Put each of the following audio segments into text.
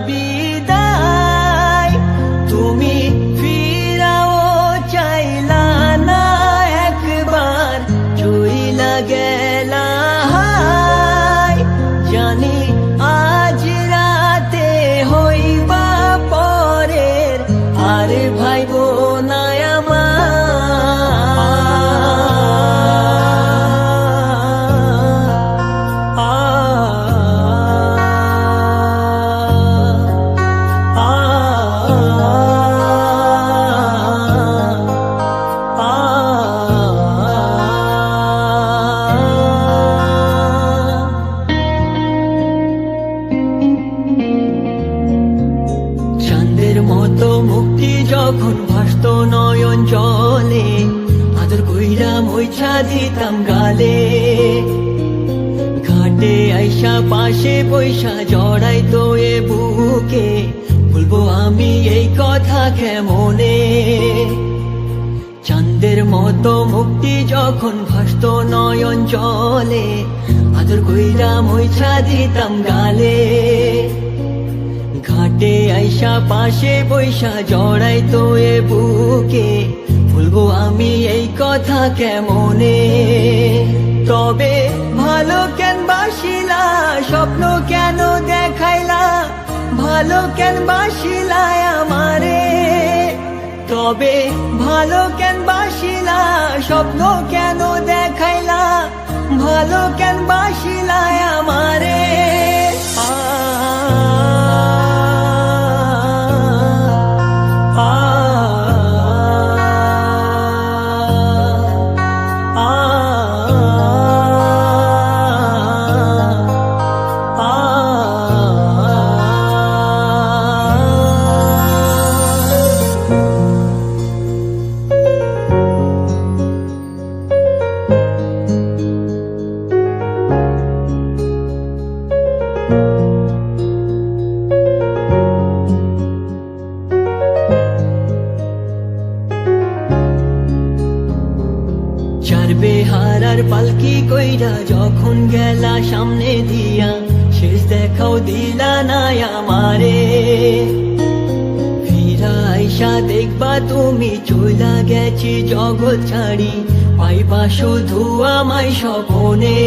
বিদায় তুমি ফিরাও চাইলা না একবার চইলা গেলা জানি আজ রাতে হইবা পরের আর ভাইবো না মতো মুক্তি যখন ভাসত নয়ন জলে আদর কইরা মইছা দিতাম গালে ঘাটে আইসা পাশে পয়সা জড়াই তো এ বুকে বলবো আমি এই কথা কেমনে চাঁদের মতো মুক্তি যখন ভাসত নয়ন জলে আদর কইরা মইছা দিতাম গালে ঘাটে আইসা পাশে বৈশা জড়াই তো এ বুকে বলবো আমি এই কথা কেমনে তবে ভালো কেন বাসিলা স্বপ্ন কেন দেখাইলা ভালো কেন বাসিলা আমারে তবে ভালো কেন বাসিলা স্বপ্ন কেন দেখাইলা ভালো কেন বাসিলা আমারে বেহারার পালকি কইরা যখন গেলা সামনে দিয়া শেষ দেখাও দিলা না আমারে ফিরা আইসা দেখবা তুমি চইলা গেছি জগৎ ছাড়ি পাইবা শুধু আমায় স্বপনে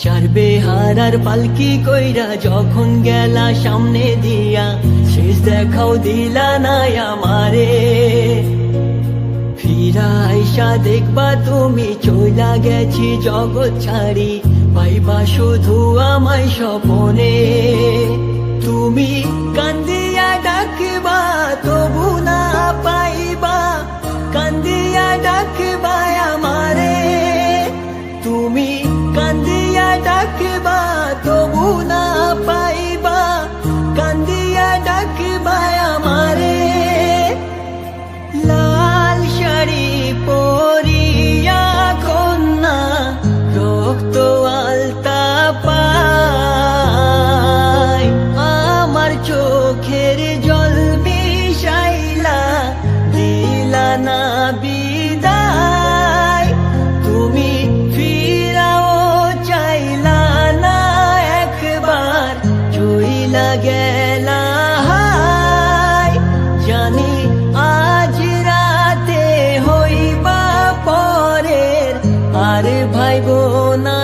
চার বেহারার পালকি কইরা যখন গেলা সামনে দিয়া শেষ দেখাও দিলা না আমারে ফিরা আইসা দেখবা তুমি চইলা গেছি জগৎ ছাড়ি পাইবা শুধু আমায় স্বপনে তুমি কান্দিয়া ডাকবা তবু না পাইবা কান্দিয়া ডাকবা আমারে তুমি কান্দিয়া ডাকবা তবু না পাইবা কান্দিয়া ডাকবা আমারে লাল শাড়ি পরিয়া কন্যা রক্ত আলতা পায় আমার চোখের জল মিশাইলা দিলা না বিদায় তুমি ফিরাও চাইলা না একবার চইলা গেলা জানি আজ রাতে হইবা পরের আর ভাইবো না